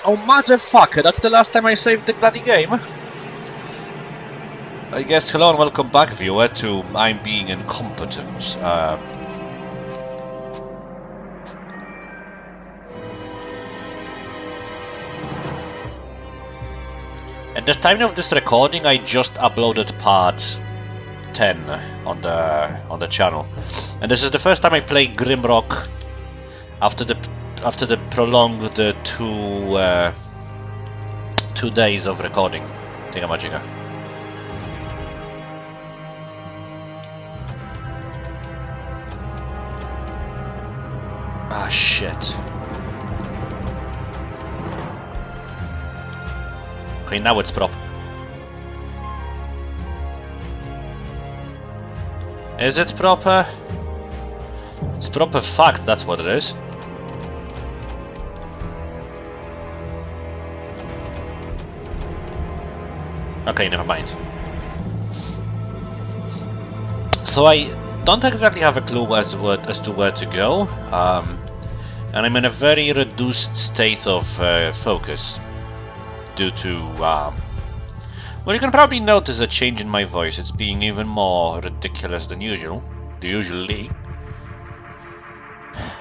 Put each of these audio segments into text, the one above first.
Oh, motherfucker, that's the last time I saved the bloody game. I guess hello and welcome back, viewer, to I'm Being Incompetent. At the time of this recording, I just uploaded part 10 on the channel, and this is the first time I play Grimrock after the prolonged 2 days of recording. Thingamajigga. Ah, shit. Okay, now it's proper. Is it proper? It's proper fact, that's what it is. Okay, never mind. So I don't exactly have a clue as to where to go, and I'm in a very reduced state of focus due to, well, you can probably notice a change in my voice. It's being even more ridiculous than usually,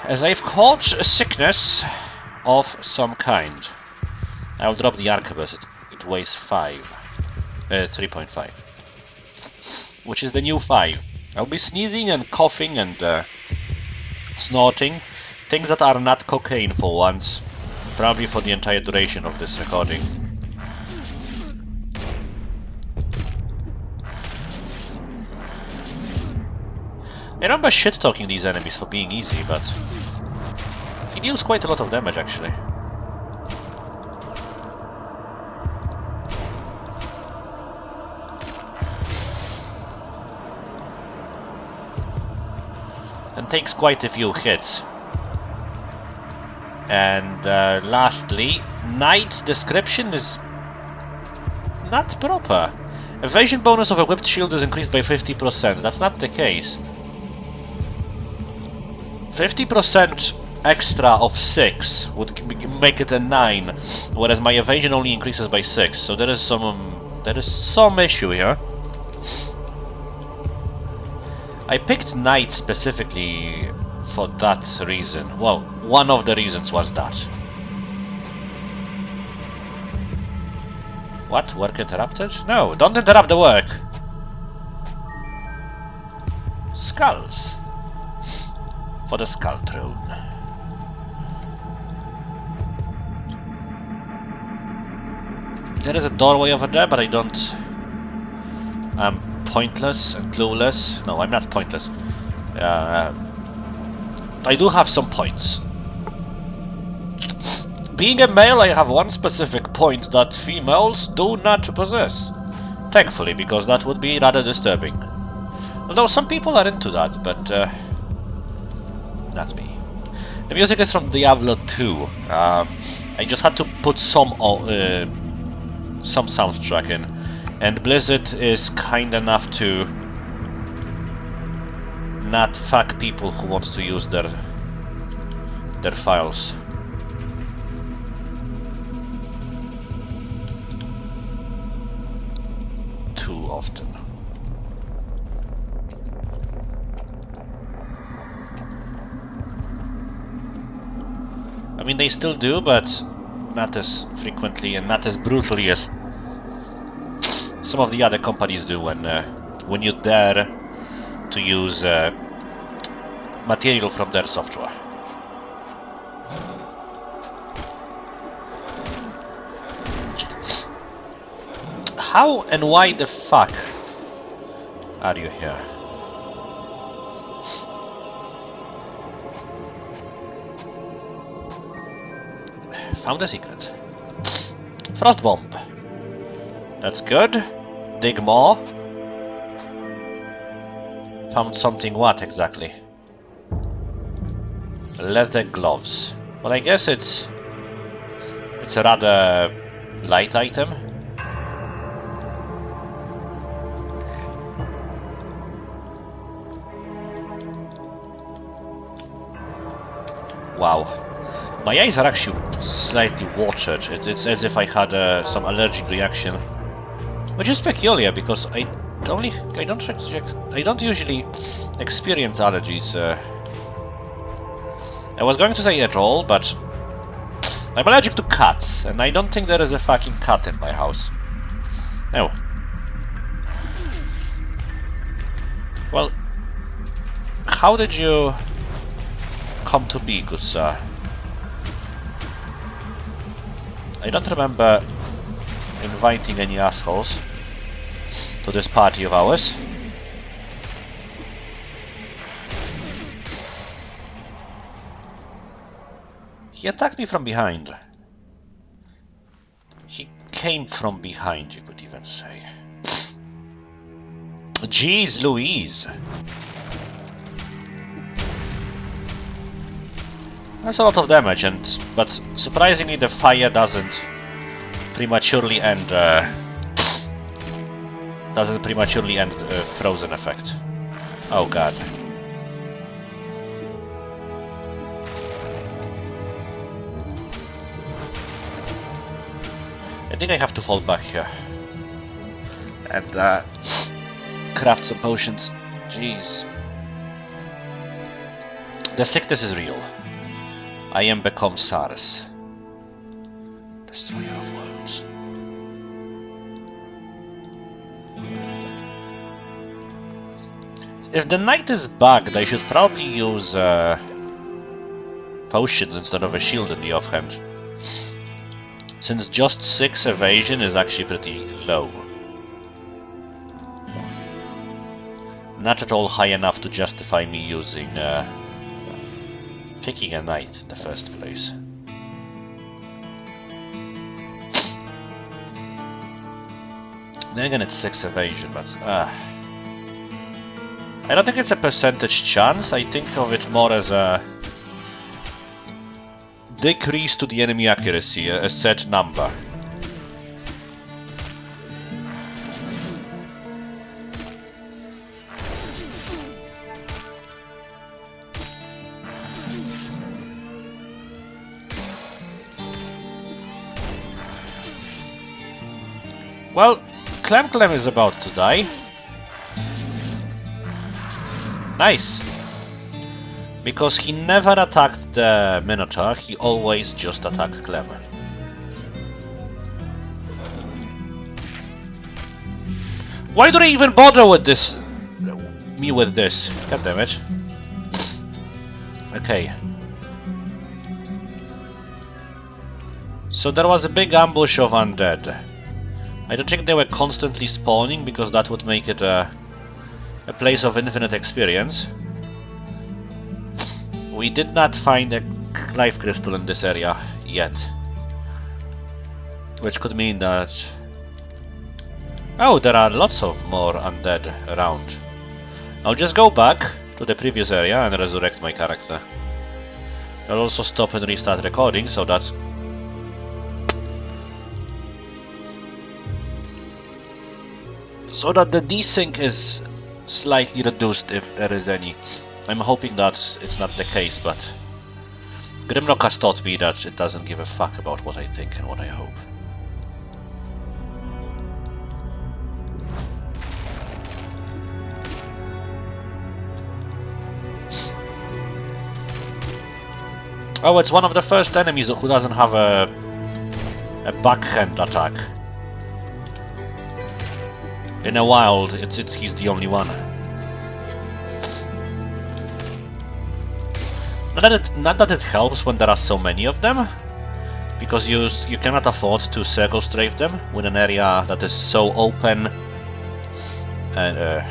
as I've caught a sickness of some kind. I'll drop the arquebus. It weighs 3.5, which is the new 5. I'll be sneezing and coughing and snorting, things that are not cocaine for once, probably for the entire duration of this recording. I remember shit-talking these enemies for being easy, but he deals quite a lot of damage actually. And takes quite a few hits. And lastly, Knight's description is not proper. Evasion bonus of a whipped shield is increased by 50%. That's not the case. 50% extra of 6 would make it a 9, whereas my evasion only increases by 6. So there is some issue here. I picked Knight specifically for that reason. Well, one of the reasons was that. What? Work interrupted? No, don't interrupt the work! Skulls. For the Skull Throne. There is a doorway over there, but I don't... I'm pointless and clueless. No, I'm not pointless. I do have some points. Being a male, I have one specific point that females do not possess. Thankfully, because that would be rather disturbing. Although some people are into that, but not me. The music is from Diablo 2. I just had to put some soundtrack in, and Blizzard is kind enough to not fuck people who want to use their files. Too often. I mean, they still do, but not as frequently and not as brutally as some of the other companies do when you dare to use material from their software. How and why the fuck are you here? Found a secret. Frost bomb. That's good. Dig more. Found something what exactly? Leather gloves. Well, I guess it's a rather light item. Wow. My eyes are actually slightly watered. It's as if I had some allergic reaction, which is peculiar because I don't usually experience allergies. I was going to say at all, but I'm allergic to cats, and I don't think there is a fucking cat in my house. Oh. Well, how did you come to be, good sir? I don't remember inviting any assholes to this party of ours. He attacked me from behind. He came from behind, you could even say. Jeez Louise! That's a lot of damage, but surprisingly the fire doesn't prematurely end frozen effect. Oh god. I think I have to fall back here and craft some potions. Jeez. The sickness is real. I am become SARS. Destroyer of worlds. If the knight is bugged, I should probably use potions instead of a shield in the offhand, since just 6 evasion is actually pretty low. Not at all high enough to justify me using picking a knight in the first place. Then again, it's 6 evasion, but I don't think it's a percentage chance. I think of it more as a decrease to the enemy accuracy, a set number. Well, Clem is about to die. Nice! Because he never attacked the Minotaur, he always just attacked Clem. Why do they even bother with this? Me with this? God damn it. Okay. So there was a big ambush of undead. I don't think they were constantly spawning, because that would make it a place of infinite experience. We did not find a life crystal in this area yet, which could mean that... Oh, there are lots of more undead around. I'll just go back to the previous area and resurrect my character. I'll also stop and restart recording so that the desync is slightly reduced, if there is any. I'm hoping that it's not the case, but Grimlock has taught me that it doesn't give a fuck about what I think and what I hope. Oh, it's one of the first enemies who doesn't have a backhand attack. In a wild, he's the only one. Not that it helps when there are so many of them, because you cannot afford to circle strafe them with an area that is so open, and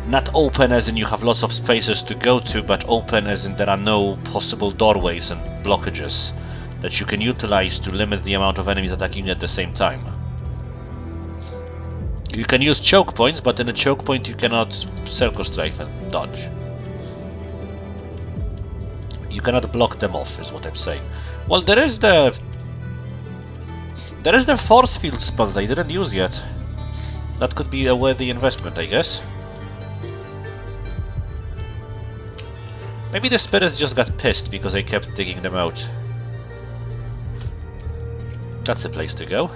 not open as in you have lots of spaces to go to, but open as in there are no possible doorways and blockages that you can utilize to limit the amount of enemies attacking you at the same time. You can use choke points, but in a choke point you cannot circle strafe and dodge. You cannot block them off, is what I'm saying. Well, there is the force field spell that I didn't use yet. That could be a worthy investment, I guess. Maybe the spirits just got pissed because I kept digging them out. That's the place to go.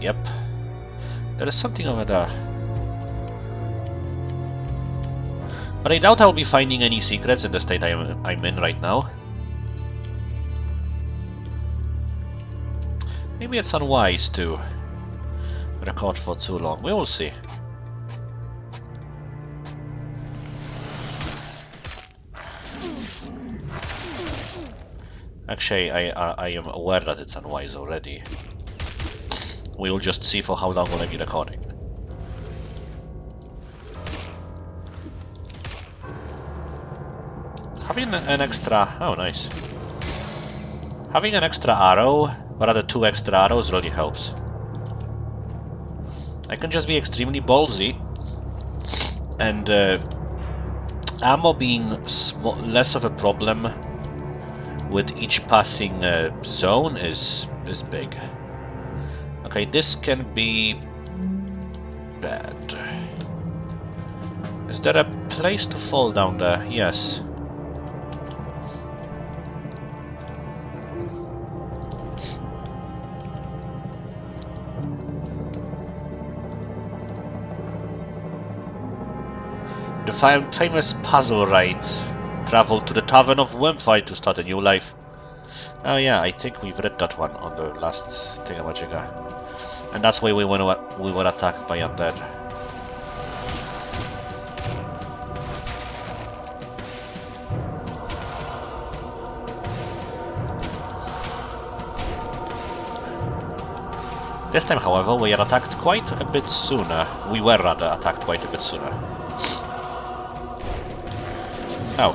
Yep. There is something over there. But I doubt I'll be finding any secrets in the state I'm in right now. Maybe it's unwise to record for too long. We will see. Actually, I am aware that it's unwise already. We will just see for how long will I be recording. Having an extra... oh, nice. Having an extra arrow, or rather 2 extra arrows, really helps. I can just be extremely ballsy, and ammo being less of a problem with each passing zone is big. Okay, this can be bad. Is there a place to fall down there? Yes. The famous puzzle ride. Travel to the Tavern of Wimpfight to start a new life. Oh yeah, I think we've read that one on the last thingamajigga. And that's why we were attacked by undead. This time, however, we are attacked quite a bit sooner. We were rather attacked quite a bit sooner. Oh.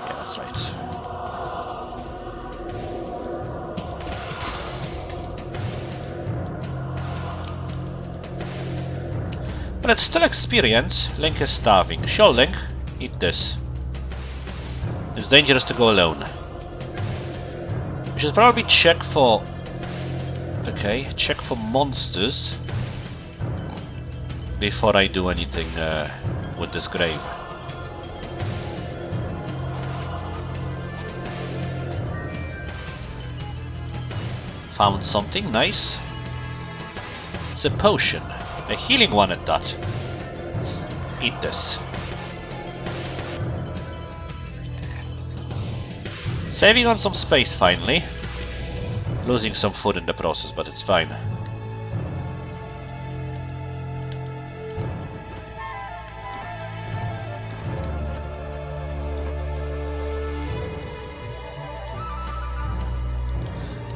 Yeah, that's right. But it's still experience. Link is starving. Sure, Link. Eat this. It's dangerous to go alone. We should probably check for... okay, check for monsters before I do anything with this grave. Found something nice. It's a potion. A healing one at that. Eat this. Saving on some space finally. Losing some food in the process, but it's fine.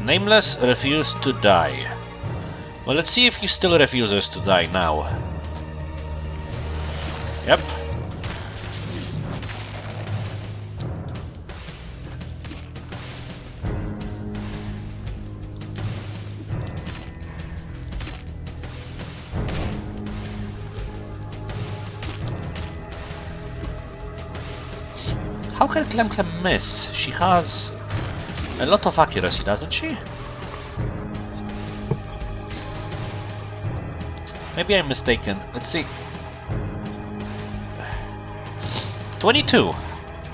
Nameless refused to die. Well, let's see if he still refuses to die now. Yep. How can Clem miss? She has a lot of accuracy, doesn't she? Maybe I'm mistaken. Let's see. 22.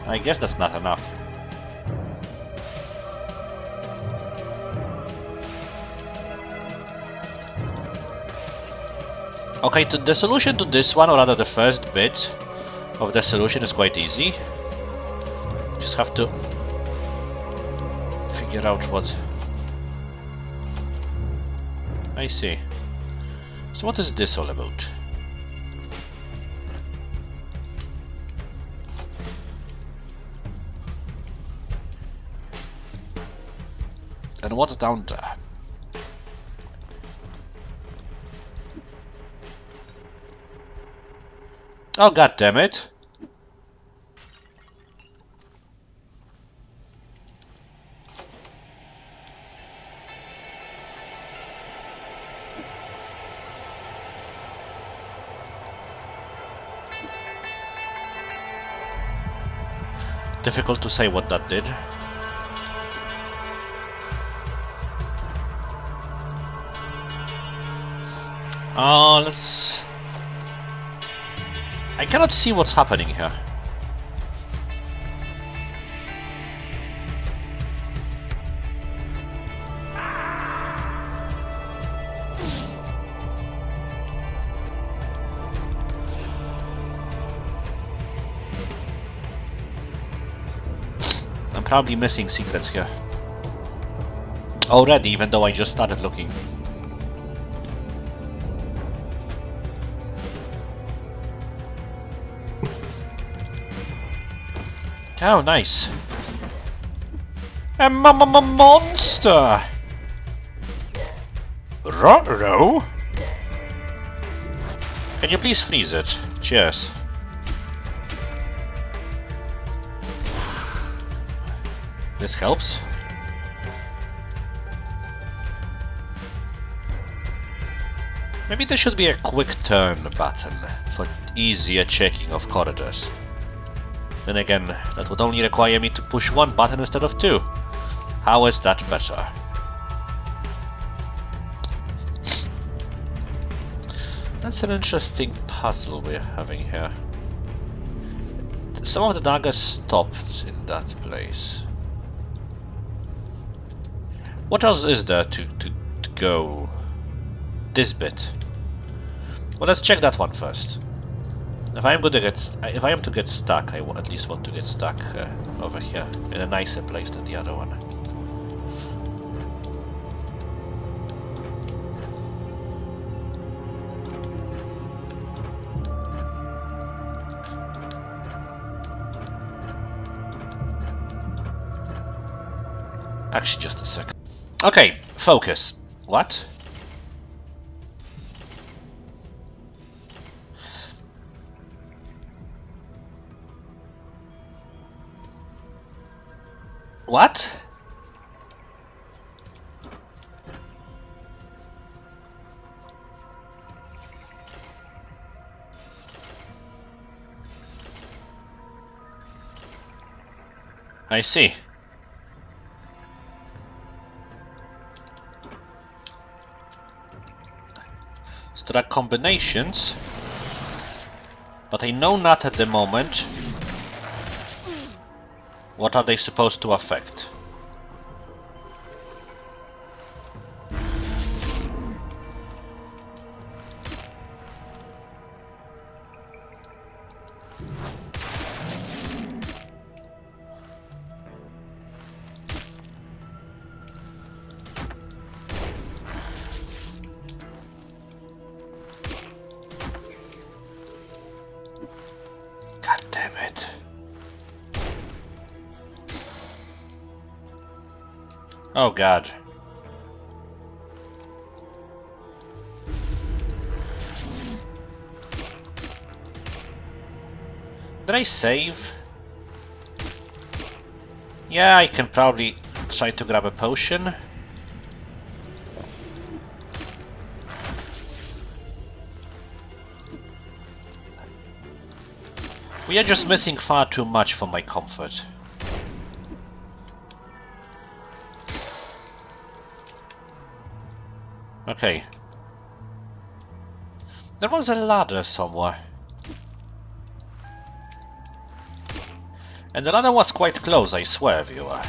I guess that's not enough. Okay, the solution to this one, or rather the first bit of the solution, is quite easy. Just have to figure out what... I see. So what is this all about? And what's down there? Oh, god damn it! Difficult to say what that did. Let's... I cannot see what's happening here. I'm probably missing secrets here. Already, even though I just started looking. Oh, nice. A monster! Ruh-roh? Can you please freeze it? Cheers. This helps. Maybe there should be a quick turn button for easier checking of corridors. Then again, that would only require me to push one button instead of two. How is that better? That's an interesting puzzle we're having here. Some of the daggers stopped in that place. What else is there to go? This bit. Well, let's check that one first. If I am to get stuck, I at least want to get stuck over here in a nicer place than the other one. Actually, just a second. Okay, focus. What? What? I see. So there are combinations, but I know not at the moment. What are they supposed to affect? God damn it. Oh god. Did I save? Yeah, I can probably try to grab a potion. We are just missing far too much for my comfort. Okay. There was a ladder somewhere. And the ladder was quite close, I swear, viewer.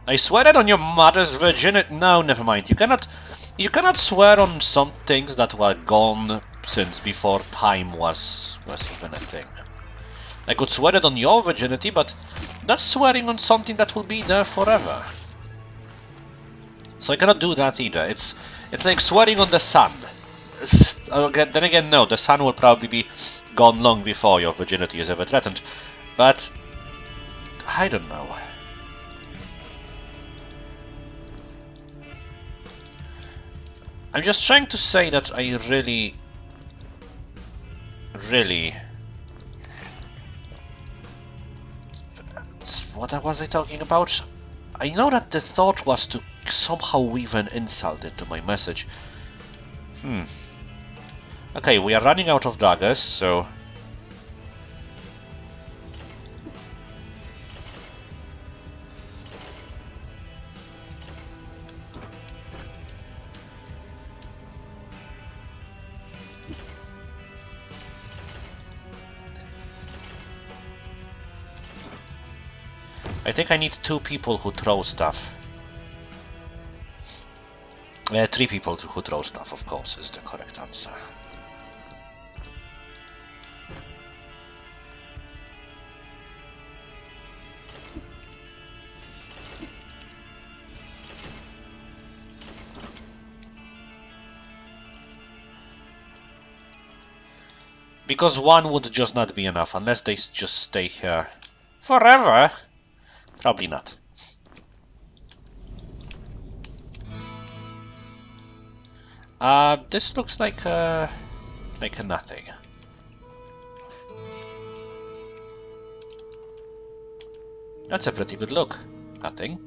I swear that on your mother's virginity. No, never mind. You cannot swear on some things that were gone since before time was even a thing. I could swear it on your virginity, but not swearing on something that will be there forever. So I cannot do that either. It's like swearing on the sun. Then again, no, the sun will probably be gone long before your virginity is ever threatened. But I don't know. I'm just trying to say that I really... What was I talking about? I know that the thought was to somehow weave an insult into my message. Okay, we are running out of daggers, so... I think I need 2 people who throw stuff. 3 people who throw stuff, of course, is the correct answer. Because 1 would just not be enough, unless they just stay here forever. Probably not. This looks like a nothing. That's a pretty good look. Nothing.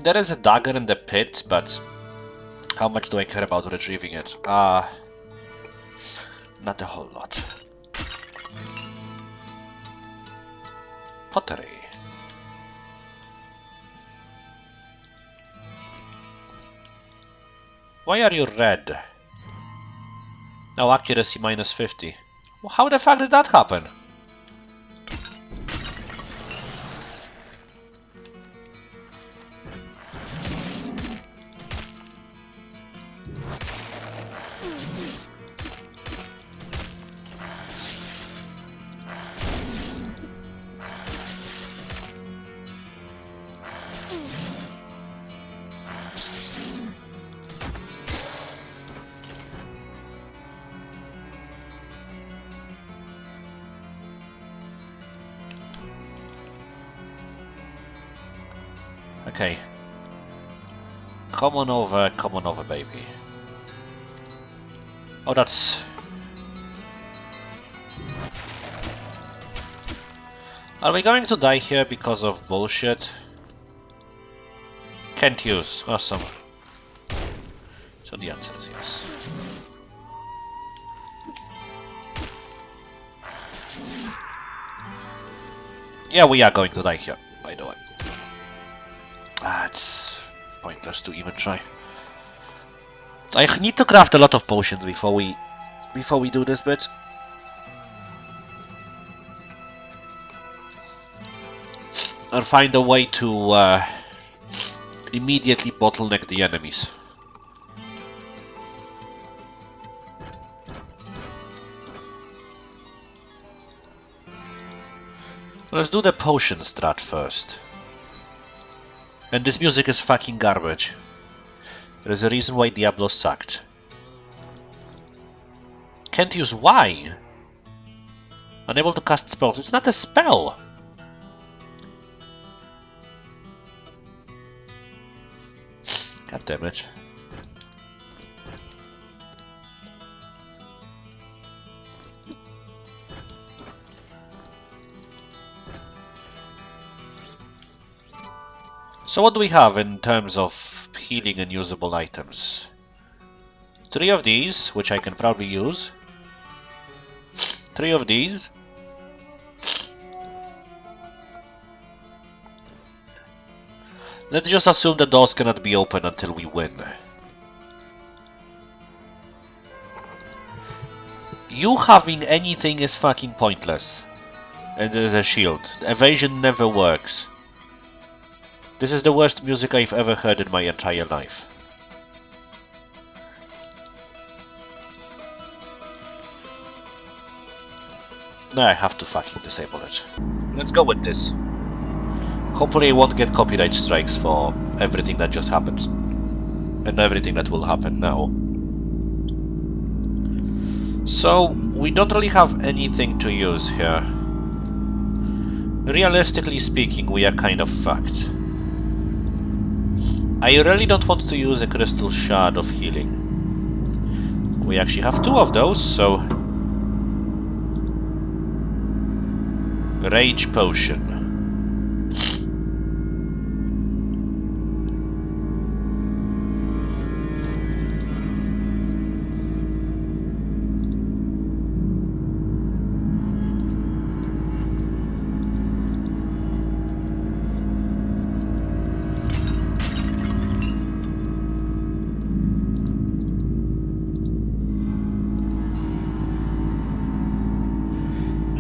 There is a dagger in the pit, but how much do I care about retrieving it? Not a whole lot. Pottery. Why are you red? Now accuracy minus 50. Well, how the fuck did that happen? Okay. Come on over, baby. Oh, that's... Are we going to die here because of bullshit? Can't use. Awesome. So the answer is yes. Yeah, we are going to die here, by the way. It's pointless to even try. I need to craft a lot of potions before we do this bit. Or find a way to immediately bottleneck the enemies. Let's do the potion strat first. And this music is fucking garbage. There is a reason why Diablo sucked. Can't use wine. Unable to cast spells. It's not a spell. God damn it. So what do we have in terms of healing and usable items? 3 of these, which I can probably use. 3 of these. Let's just assume the doors cannot be opened until we win. You having anything is fucking pointless. And there's a shield. Evasion never works. This is the worst music I've ever heard in my entire life. No, I have to fucking disable it. Let's go with this. Hopefully I won't get copyright strikes for everything that just happened. And everything that will happen now. So, we don't really have anything to use here. Realistically speaking, we are kind of fucked. I really don't want to use a crystal shard of healing. We actually have 2 of those, so... Rage potion.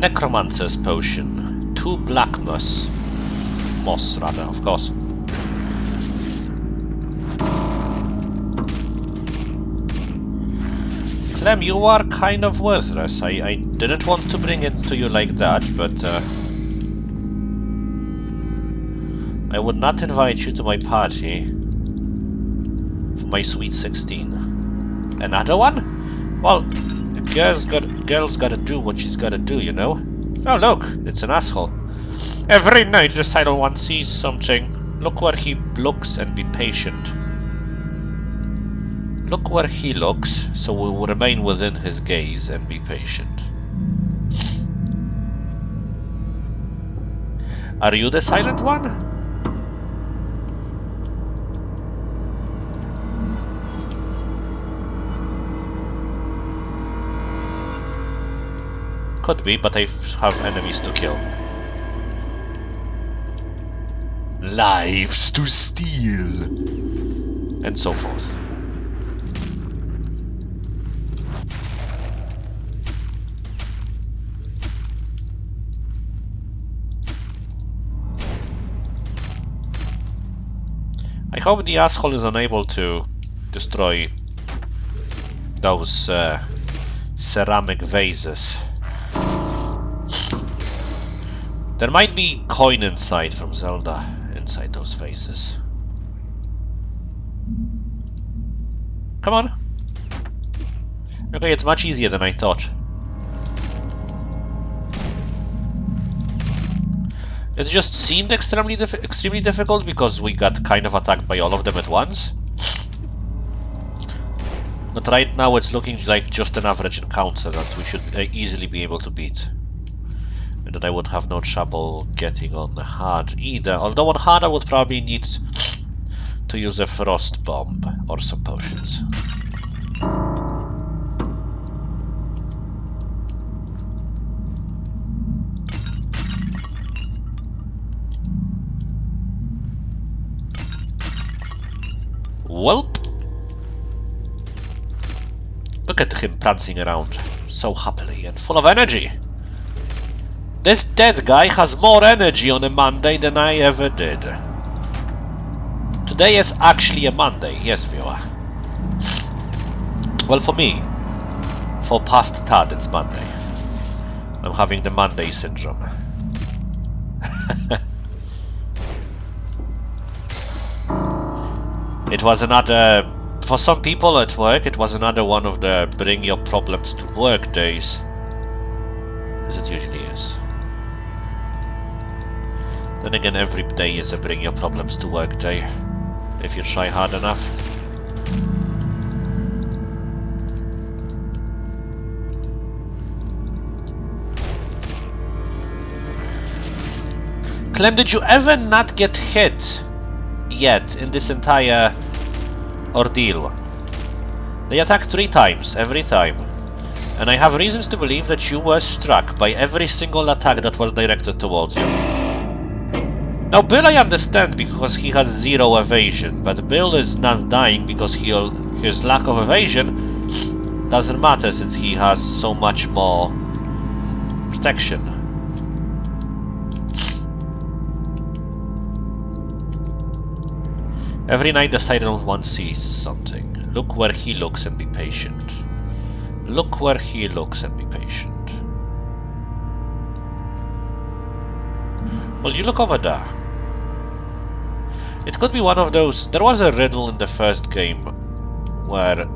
Necromancer's potion. 2 black moss. Moss, rather, of course. Clem, you are kind of worthless. I didn't want to bring it to you like that, but I would not invite you to my party for my sweet 16. Another one? Well, girl's gotta do what she's gotta do, you know? Oh look, it's an asshole. Every night the silent one sees something. Look where he looks and be patient. Look where he looks, so we will remain within his gaze and be patient. Are you the silent one? Could be, but I have enemies to kill. Lives to steal! And so forth. I hope the asshole is unable to destroy those ceramic vases. There might be coin inside from Zelda, inside those vases. Come on! Okay, it's much easier than I thought. It just seemed extremely difficult because we got kind of attacked by all of them at once. But right now it's looking like just an average encounter that we should easily be able to beat. And that I would have no trouble getting on hard either. Although on hard I would probably need to use a frost bomb or some potions. Welp! Look at him prancing around so happily and full of energy. This dead guy has more energy on a Monday than I ever did. Today is actually a Monday, yes viewer. Well, for me. For past Tad it's Monday. I'm having the Monday syndrome. It was another... For some people at work, it was another one of the bring your problems to work days. As it usually is. Then again, every day is a bring your problems to work day. If you try hard enough. Clem, did you ever not get hit yet in this entire ordeal? They attacked 3 times, every time. And I have reasons to believe that you were struck by every single attack that was directed towards you. Now Bill I understand because he has 0 evasion, but Bill is not dying because his lack of evasion doesn't matter since he has so much more protection. Every night the silent one sees something. Look where he looks and be patient. Look where he looks and be patient. Well, you look over there. It could be one of those... There was a riddle in the first game where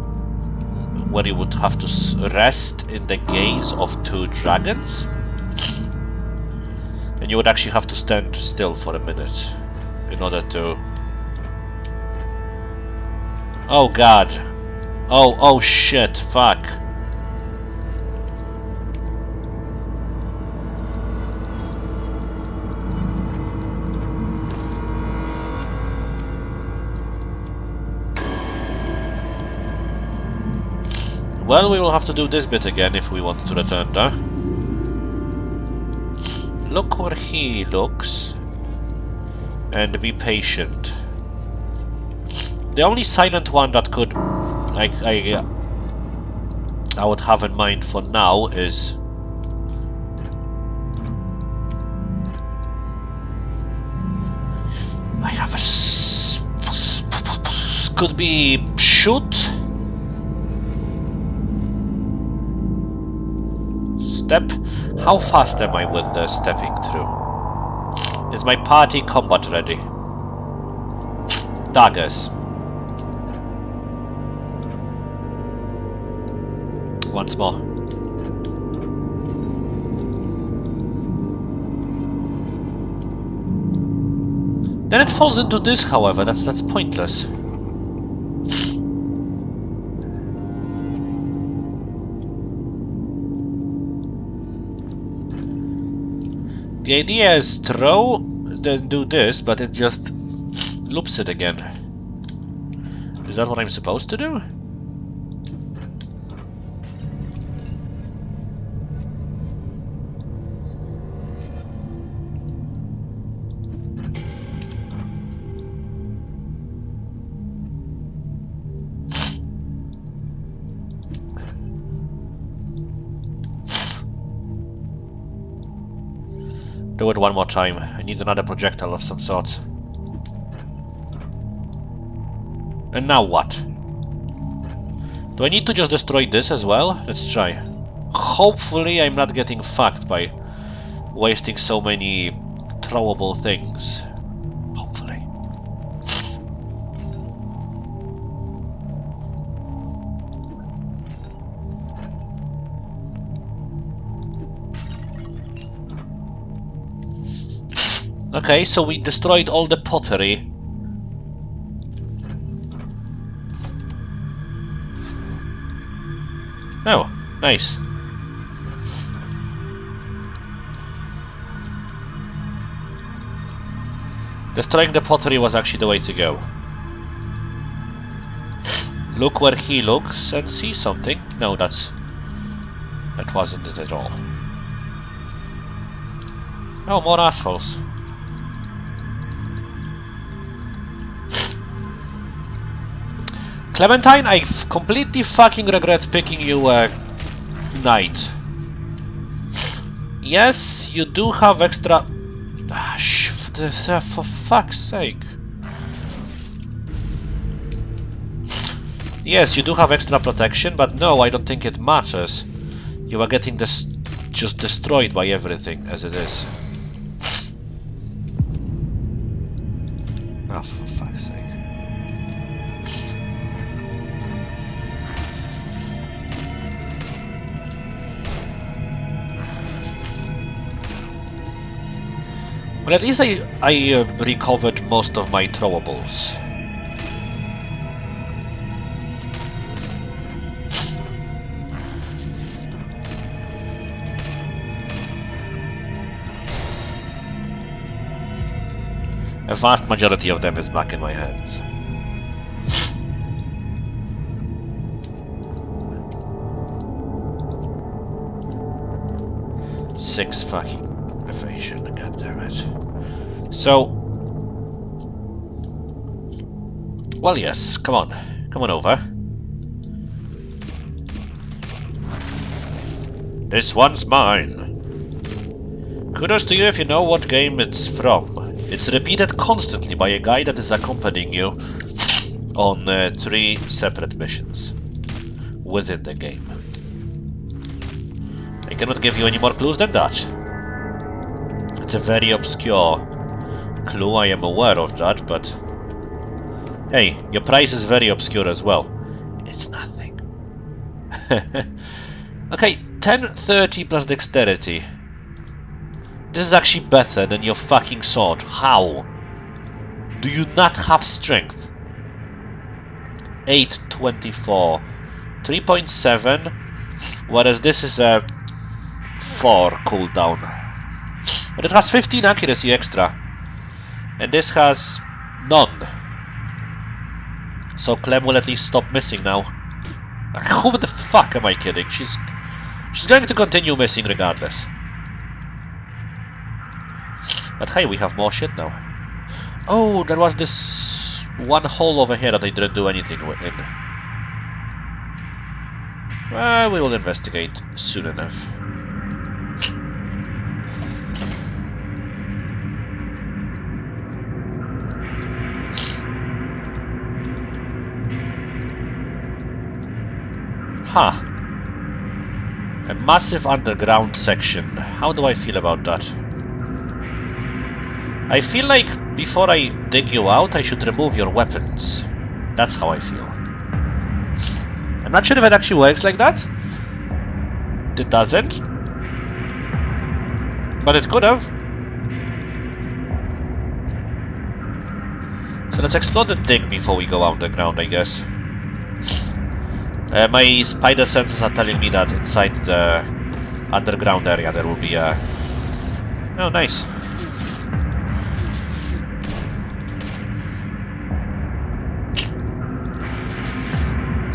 you would have to rest in the gaze of 2 dragons. And you would actually have to stand still for a minute in order to... Oh god. Oh shit, fuck. Well, we will have to do this bit again if we want to return there. Look where he looks. And be patient. The only silent one that could I would have in mind for now is could be shoot. Step. How fast am I with the stepping through? Is my party combat ready? Daggers. Once more. Then it falls into this, however, that's pointless. The idea is throw, then do this, but it just loops it again. Is that what I'm supposed to do? Do it one more time. I need another projectile of some sort. And now what? Do I need to just destroy this as well? Let's try. Hopefully I'm not getting fucked by wasting so many throwable things. Hopefully. Okay, so we destroyed all the pottery. Oh, nice. Destroying the pottery was actually the way to go. Look where he looks and see something. No, that wasn't it at all. Oh, more assholes. Clementine, I completely fucking regret picking you a knight. Yes, you do have extra... for fuck's sake. Yes, you do have extra protection, but no, I don't think it matters. You are getting this just destroyed by everything as it is. Oh, for fuck's sake. Well, at least I recovered most of my throwables. A vast majority of them is back in my hands. Six fucking evasion, god damn it. So, well, yes, come on over. This one's mine. Kudos to you if you know what game it's from. It's repeated constantly by a guy that is accompanying you on 3 separate missions within the game. I cannot give you any more clues than that. It's a very obscure clue, I am aware of that, but hey, your price is very obscure as well. It's nothing. Okay, 1030 plus dexterity. This is actually better than your fucking sword. How? Do you not have strength? 824. 3.7, whereas this is a 4 cooldown. But it has 15 accuracy extra. And this has none. So Clem will at least stop missing now. Who the fuck am I kidding? She's going to continue missing regardless. But hey, we have more shit now. Oh, there was this one hole over here that I didn't do anything in. Well, we will investigate soon enough. Huh. A massive underground section. How do I feel about that? I feel like before I dig you out, I should remove your weapons. That's how I feel. I'm not sure if it actually works like that. It doesn't. But it could have. So let's explore the dig before we go underground, I guess. My spider senses are telling me that inside the underground area there will be a... Oh, nice.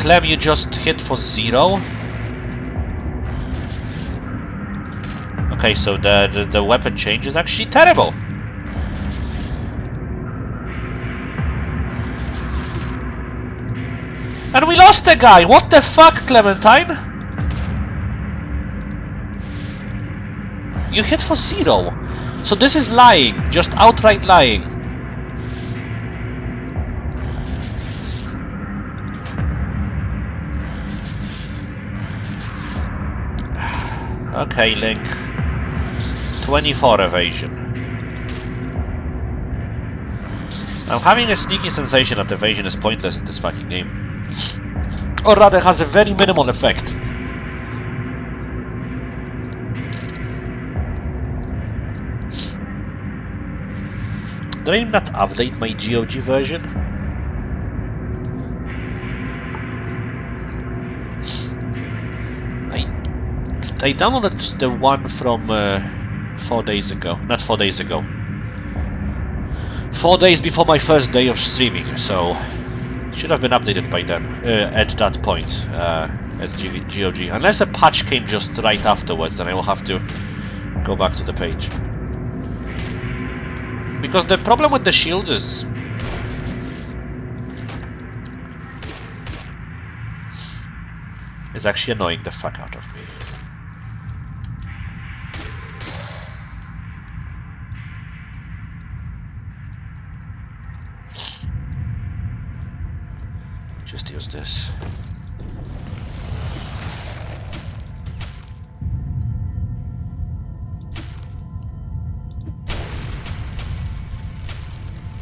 Clem, you just hit for 0. Okay, so the weapon change is actually terrible. And we lost the guy! What the fuck, Clementine? You hit for 0. So this is lying, just outright lying. Okay, Link. 24 evasion. I'm having a sneaky sensation that evasion is pointless in this fucking game. Or rather, has a very minimal effect. Did I not update my GOG version? I downloaded the one from 4 days ago. Not 4 days ago. 4 days before my first day of streaming, so should have been updated by then, at that point, at GOG. Unless a patch came just right afterwards, then I will have to go back to the page. Because the problem with the shields is... it's actually annoying the fuck out of me. Just use this.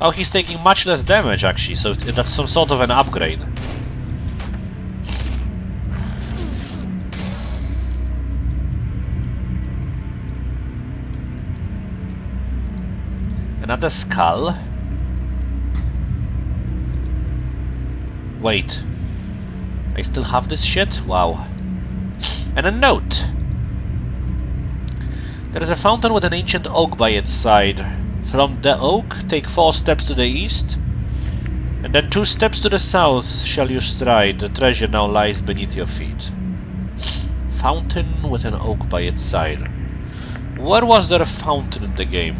Oh, he's taking much less damage actually, so that's some sort of an upgrade. Another skull. Wait, I still have this shit? Wow. And a note. There is a fountain with an ancient oak by its side. From the oak, take 4 steps to the east, and then 2 steps to the south shall you stride. The treasure now lies beneath your feet. Fountain with an oak by its side. Where was there a fountain in the game?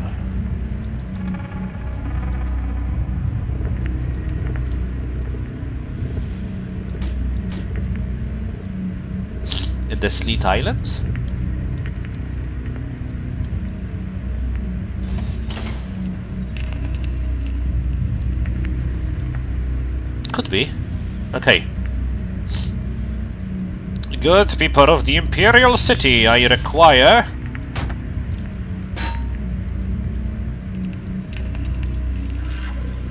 In the Sleet Islands? Could be. Okay. Good people of the Imperial City, I require...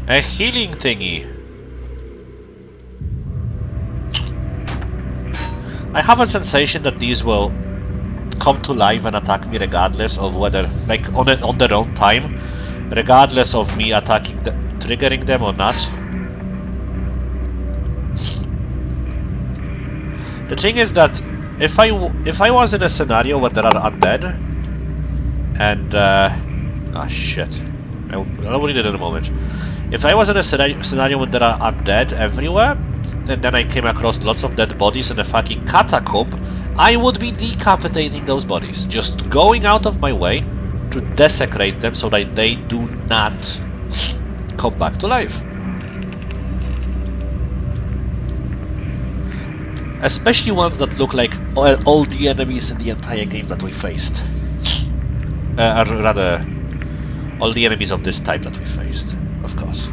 a healing thingy. I have a sensation that these will come to life and attack me regardless of whether, like, on their own time, regardless of me attacking triggering them or not. The thing is that if I was in a scenario where there are undead, and ah shit, I will read it in a moment. If I was in a scenario where there are undead everywhere, and then I came across lots of dead bodies in a fucking catacomb, I would be decapitating those bodies, just going out of my way to desecrate them so that they do not come back to life. Especially ones that look like all the enemies in the entire game that we faced. Or rather, all the enemies of this type that we faced, of course.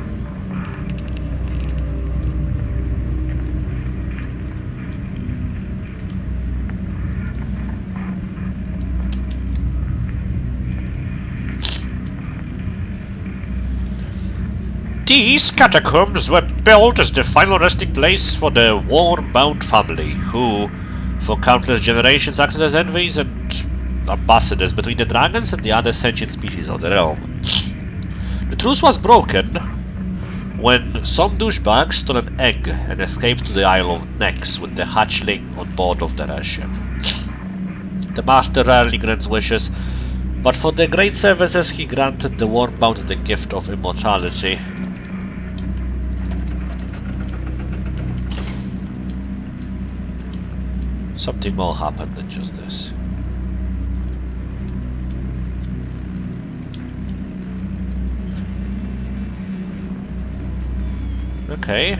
These catacombs were built as the final resting place for the war-bound family, who, for countless generations, acted as envoys and ambassadors between the dragons and the other sentient species of the realm. The truce was broken when some douchebag stole an egg and escaped to the Isle of Nex with the hatchling on board of their airship. The master rarely grants wishes, but for their great services he granted the war-bound the gift of immortality. Something more happened than just this. Okay.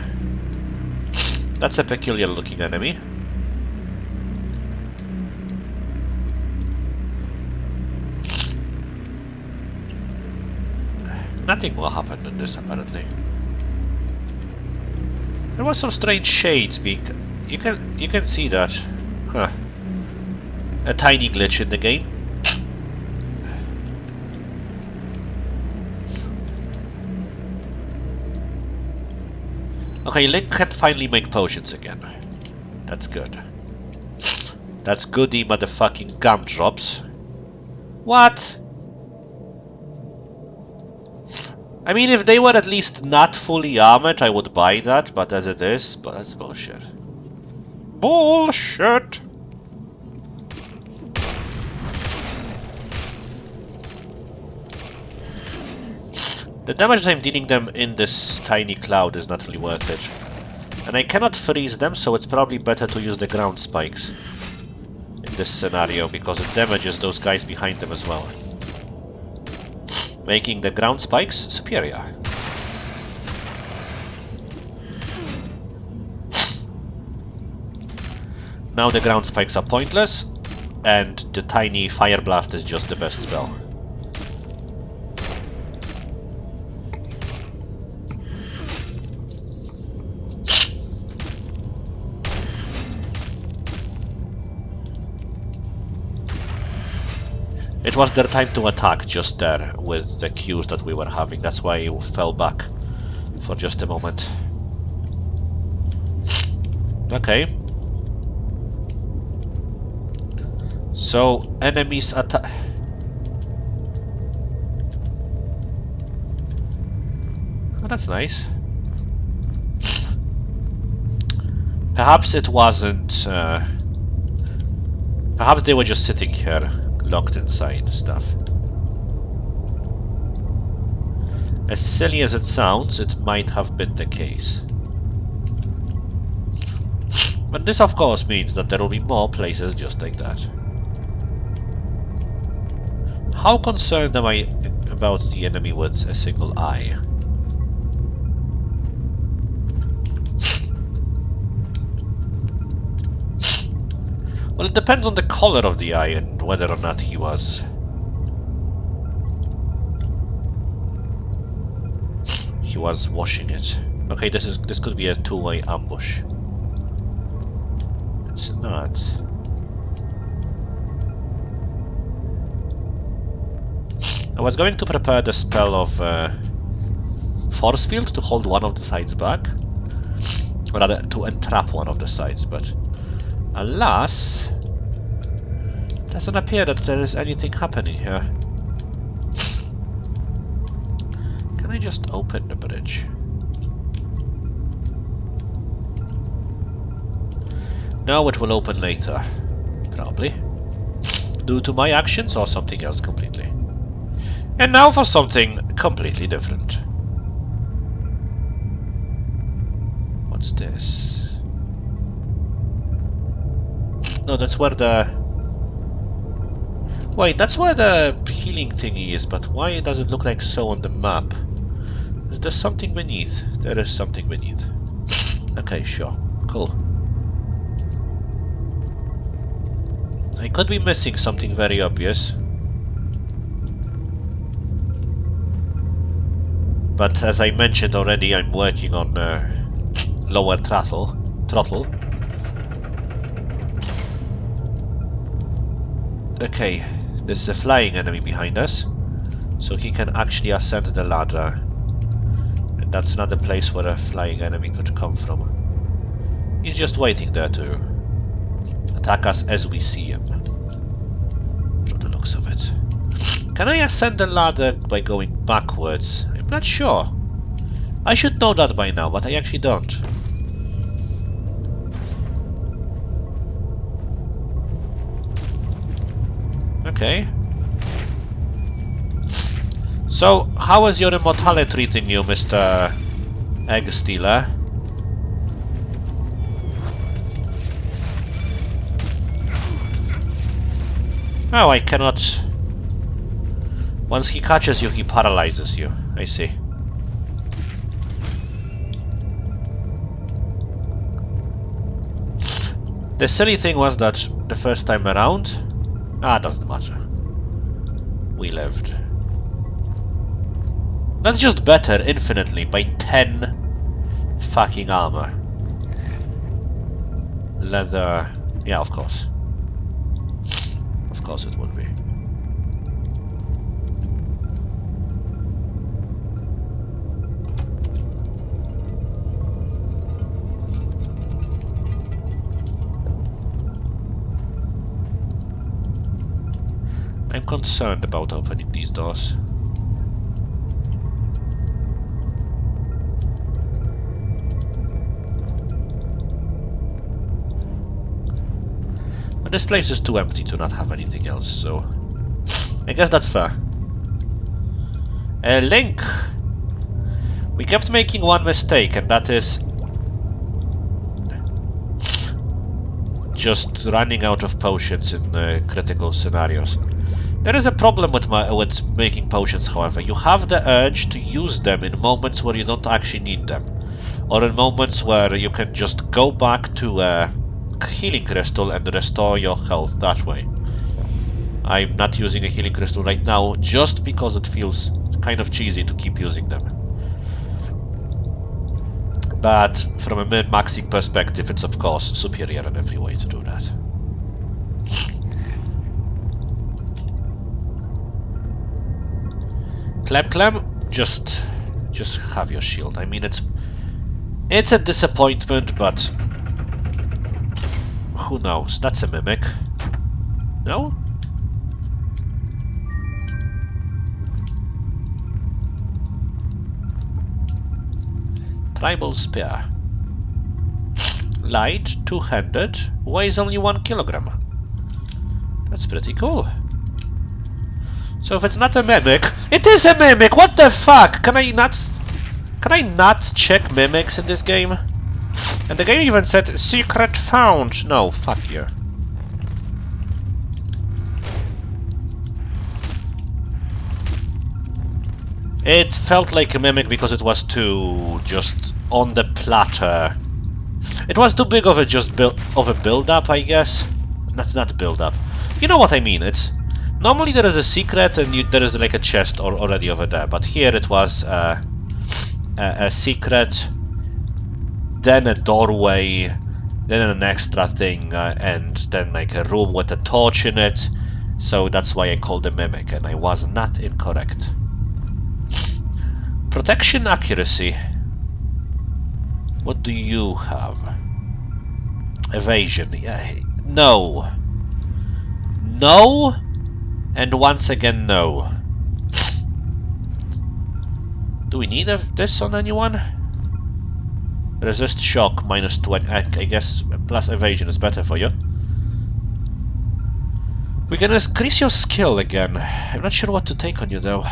That's a peculiar looking enemy. Nothing will happen in this, apparently. There was some strange shades being... You can see that. Huh. A tiny glitch in the game. Okay, Link can finally make potions again. That's good. That's goody motherfucking gumdrops. What? I mean, if they were at least not fully armored, I would buy that, but as it is, but that's bullshit. Bullshit! The damage I'm dealing them in this tiny cloud is not really worth it. And I cannot freeze them, so it's probably better to use the ground spikes in this scenario, because it damages those guys behind them as well, making the ground spikes superior. Now the ground spikes are pointless, and the tiny fire blast is just the best spell. It was their time to attack just there with the queues that we were having. That's why I fell back for just a moment. Okay. So enemies attack. Oh, that's nice. Perhaps it wasn't. Perhaps they were just sitting here, locked inside stuff. As silly as it sounds, it might have been the case. But this of course means that there will be more places just like that. How concerned am I about the enemy with a single eye? Well, it depends on the color of the eye and whether or not he was... washing it. Okay, this could be a two-way ambush. It's not. I was going to prepare the spell of Force Field to hold one of the sides back, or rather to entrap one of the sides, but alas, it doesn't appear that there is anything happening here. Can I just open the bridge? No, it will open later, probably, due to my actions or something else completely. And now for something completely different. What's this? No, that's where the... Wait, that's where the healing thingy is, but why does it look like so on the map? Is there something beneath? There is something beneath. Okay, sure. Cool. I could be missing something very obvious. But as I mentioned already, I'm working on lower throttle. Okay, there's a flying enemy behind us, so he can actually ascend the ladder. And That's another place where a flying enemy could come from. He's just waiting there to attack us as we see him. From the looks of it. Can I ascend the ladder by going backwards? I'm not sure. I should know that by now, but I actually don't. Okay. So, how is your immortality treating you, Mr. Egg Stealer? Oh, I cannot... Once he catches you, he paralyzes you. I see. The silly thing was that the first time around... doesn't matter. We lived. That's just better, infinitely, by 10 fucking armor. Leather... Yeah, of course. Of course it would be. I'm concerned about opening these doors. But this place is too empty to not have anything else, so... I guess that's fair. Link! We kept making one mistake, and that is... just running out of potions in critical scenarios. There is a problem with making potions, however. You have the urge to use them in moments where you don't actually need them. Or in moments where you can just go back to a healing crystal and restore your health that way. I'm not using a healing crystal right now just because it feels kind of cheesy to keep using them. But from a min-maxing perspective, it's of course superior in every way to do that. Clem, just have your shield. I mean, it's a disappointment, but who knows? That's a mimic. No? Tribal spear. Light, two-handed, weighs only 1 kilogram. That's pretty cool. So if it's not a mimic, it is a mimic! What the fuck? Can I not check mimics in this game? And the game even said secret found. No, fuck you. It felt like a mimic because it was too just on the platter. It was too big of a build-up, I guess. That's not build-up. You know what I mean? It's normally there is a secret and there is like a chest already over there, but here it was a secret, then a doorway, then an extra thing, and then like a room with a torch in it. So that's why I called it a mimic, and I was not incorrect. Protection, accuracy. What do you have? Evasion. Yeah. No. No. And once again, no. Do we need this on anyone? Resist shock, -20. I guess plus evasion is better for you. We can increase your skill again. I'm not sure what to take on you though.